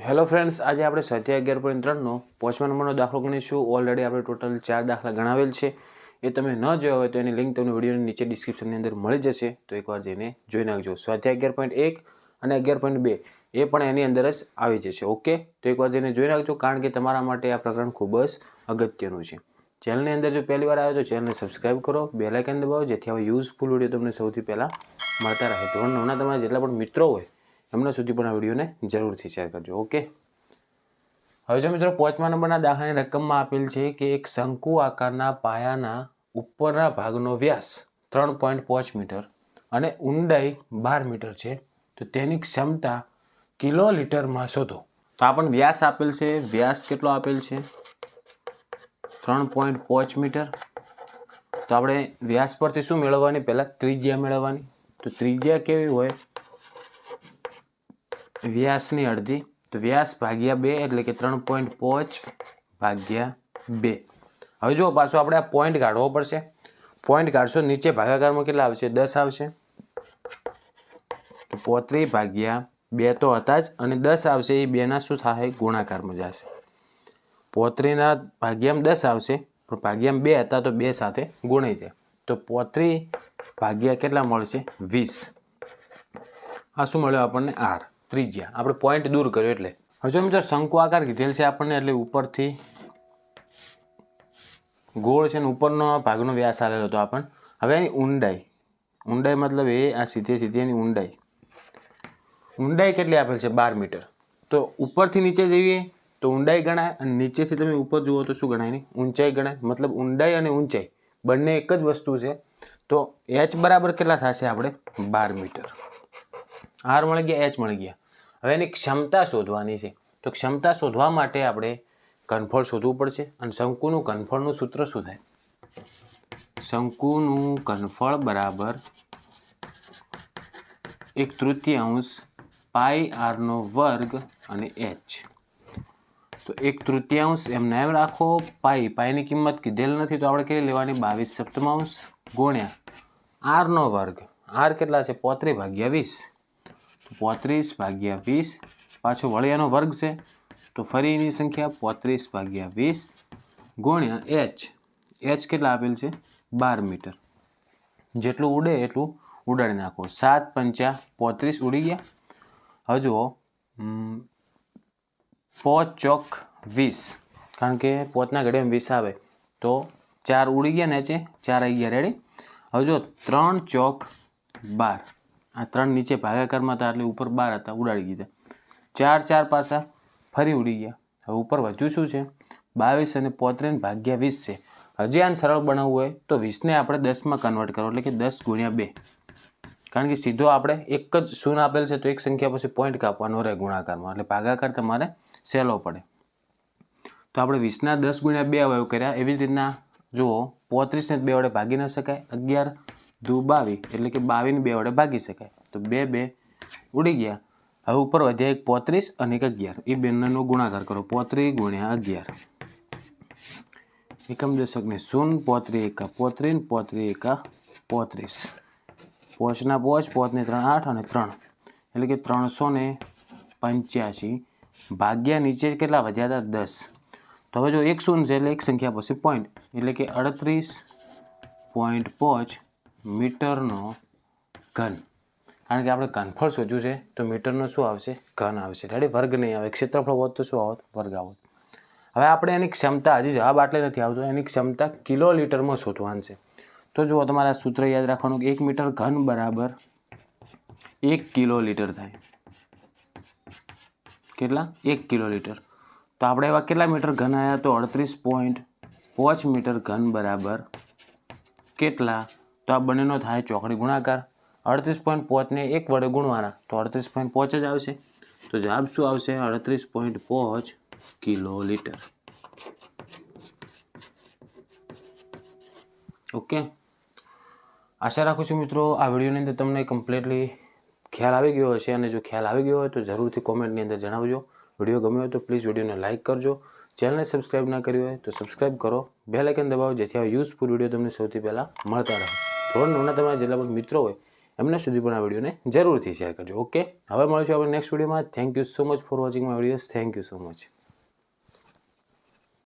Hello friends, આજે આપણે સ્વાધ્યાય 11.3નો 5મા નંબરનો દાખલો ગણીશું. ઓલરેડી આપણે ટોટલ 4 દાખલા ગણાવેલ છે. એ તમે ન જોયા હોય તો એની લિંક તમને વિડીયોની નીચે ડિસ્ક્રિપ્શનની અંદર મળી જશે, તો એકવાર જઈને જોઈ નાખજો. સ્વાધ્યાય 11.1 અને 11.2 એ પણ એની અંદર જ આવી જશે. ઓકે, તો એકવાર જઈને જોઈ નાખજો, કારણ કે તમારા માટે આ પ્રકરણ ખૂબ જ અગત્યનું છે. ચેનલની અંદર જો પહેલી વાર આવ્યો તો ચેનલને સબસ્ક્રાઈબ કરો, બેલ આઇકન દબાવો, જેથી આવા યુઝફુલ વિડીયો તમને સૌથી પહેલાં મળતા રહે. ધોરણ 9ના તમારા જેટલા પણ મિત્રો હોય એમના સુધી પણ આ વિડીયોને જરૂરથી શેર કરજો. ઓકે, હવે જો મિત્રો 5મા નંબરના દાખલાની રકમમાં આપેલ છે કે એક શંકુ આકારના પાયાના ઉપરના ભાગનો વ્યાસ 3.5 મીટર અને ઊંડાઈ 12 મીટર છે, તો તેની ક્ષમતા કિલોલીટરમાં શોધો. તો આપણને વ્યાસ આપેલ છે. વ્યાસ કેટલો આપેલ છે? 3.5 મીટર. તો આપણે વ્યાસ પરથી શું મેળવવાની? પહેલાં ત્રિજ્યા મેળવવાની. તો ત્રિજ્યા કેવી હોય? વ્યાસની અડધી. તો વ્યાસ ભાગ્યા 2 એટલે કે 3.5 ભાગ્યા 2. હવે જો પાછું આપણે આ પોઈન્ટ કાઢવો પડશે. પોઈન્ટ કાઢશો, નીચે ભાગાકારમાં કેટલા આવશે? 10 આવશે. તો 35 ભાગ્યા 2 તો હતા જ, અને 10 આવશે. એ 2ના શું થાય? ગુણાકારમાં જશે. 35ના ભાગ્યામાં 10 આવશે, પણ ભાગ્યામાં 2 હતા તો 2 સાથે ગુણાઈ જાય. તો 35 ભાગ્યા કેટલા મળશે? 20. આ શું મળ્યો આપણને? R ત્રિજ્યા. આપણે પોઈન્ટ દૂર કર્યો એટલે. હવે જો મિત્રો શંકુ આકાર કીધેલ છે આપણને, એટલે ઉપરથી ગોળ છે ને ઉપરનો ભાગનો વ્યાસ આવેલો હતો આપણને. હવે એની ઊંડાઈ. ઊંડાઈ મતલબ એ આ સીધે સીધી એની ઊંડાઈ. ઊંડાઈ કેટલી આપેલ છે? 12 મીટર. તો ઉપરથી નીચે જઈએ તો ઊંડાઈ ગણાય, અને નીચેથી તમે ઉપર જુઓ તો શું ગણાય? ઊંચાઈ ગણાય. મતલબ ઊંડાઈ અને ઊંચાઈ બંને એક જ વસ્તુ છે. તો h બરાબર કેટલા થશે? આપણે 12 મીટર. R મળી ગયા, h મળી ગયા. હવે એની ક્ષમતા શોધવાની છે. તો ક્ષમતા શોધવા માટે આપણે ઘનફળ શોધવું પડશે. અને શંકુનું ઘનફળનું સૂત્ર શું થાય? શંકુનું ઘનફળ બરાબર 1/3 પાઈ r નો વર્ગ અને h. તો 1/3 એમને એમ રાખો. પાઈની કિંમત કીધેલ નથી, તો આપણે કેટલી લેવાની? 22/7 ગુણ્યા r નો વર્ગ. r કેટલા છે? 35 ભાગ્યા 20. 35 ભાગ્યા 20, પાછો વળી એનો વર્ગ છે, તો ફરી એની સંખ્યા 35 ભાગ્યા 20 ગુણ્યા h. h કેટલા આપેલ છે? 12 મીટર. જેટલું ઉડે એટલું ઉડાડી નાખો. 7 પંચા 35 ઉડી ગયા. હવે જુઓ, 5 ચોક 20, કારણ કે 5ના ઘડિયામાં 20 આવે, તો 4 ઉડી ગયા ને, 4 આવી ગયા. રેડી? હવે જો 3 ચોક 12. આ 3 નીચે ભાગાકારમાં હતા એટલે ઉપર 12 હતા, ઉડાડી દીધા. 4 4 પાછા ફરી ઉડી ગયા. હવે ઉપર વધ્યું શું છે? 22 અને 35 ભાગ્યા 20 છે. હજી આને સરળ બનાવવું હોય તો 20ને આપણે 10માં કન્વર્ટ કરો, એટલે કે 10 ગુણ્યા 2. કારણ કે સીધો આપણે એક જ શૂન્ય આપેલ છે, તો એક સંખ્યા પછી પોઈન્ટ કાપવાનો રહે ગુણાકારમાં, એટલે ભાગાકાર તમારે સહેલો પડે. તો આપણે 20ના 10 ગુણ્યા 2 હવે કર્યા. એવી જ રીતના જુઓ, 35ને 2 વડે ભાગી ન શકાય. 11 દુ 22, એટલે કે 22ને 2 વડે ભાગી શકાય. તો 2 ઉડી ગયા. હવે ઉપર વધ્યા એક 35 અને એક 11. એ બંનેનો ગુણાકાર કરો. 35 ગુણ્યા 11. એકમ દશકને 0, 35 એકા 35, 35 એકા 35. 5ના 5, 5 ને 3 8 અને 3, એટલે કે 385 ભાગ્યા નીચે કેટલા વધ્યા હતા? 10. તો હવે જો એક શૂન્ય છે એટલે એક સંખ્યા પછી પોઈન્ટ, એટલે કે 38.5 મીટરનો ઘન. કારણ કે આપણે ઘનફળ શોધ્યું છે, તો મીટરનો શું આવશે? ઘન આવશે. રેડી? વર્ગ નહીં આવે. ક્ષેત્રફળ હોત તો શું આવત? વર્ગ આવત. હવે આપણે એની ક્ષમતા, હજી જવાબ આટલે નથી આવતો, એની ક્ષમતા કિલોલીટરમાં શોધવાની છે. તો જુઓ, તમારે આ સૂત્ર યાદ રાખવાનું કે 1 મીટર ઘન બરાબર 1 કિલોલીટર થાય. કેટલા? 1 કિલોલીટર. તો આપણે એવા કેટલા મીટર ઘન આવ્યા? તો 38.5 મીટર ઘન બરાબર કેટલા? તો આ બંનેનો થાય ચોકડી ગુણાકાર. 38.5ને 1 વડે ગુણવાના, તો 38.5 જ આવશે. તો જવાબ શું આવશે? 38.5 કિલોલીટર. ઓકે, આશા રાખું છું મિત્રો આ વિડીયોની અંદર તમને કમ્પ્લીટલી ખ્યાલ આવી ગયો હશે. અને જો ખ્યાલ આવી ગયો હોય તો જરૂરથી કોમેન્ટની અંદર જણાવજો. વિડીયો ગમ્યો હોય તો પ્લીઝ વિડીયોને લાઇક કરજો. ચેનલને સબસ્ક્રાઈબ ના કરી હોય તો સબસ્ક્રાઈબ કરો. બેલ આઇકન દબાવો, જેથી આ યુઝફુલ વિડીયો તમને સૌથી પહેલાં મળતા રહે. ધોરણ 9ના તમારા જેટલા પણ મિત્રો હોય એમના સુધી પણ આ વિડીયોને જરૂરથી શેર કરજો. ઓકે, હવે મળીશું આપણે નેક્સ્ટ વિડીયોમાં. Thank you so much for watching my videos. Thank you so much.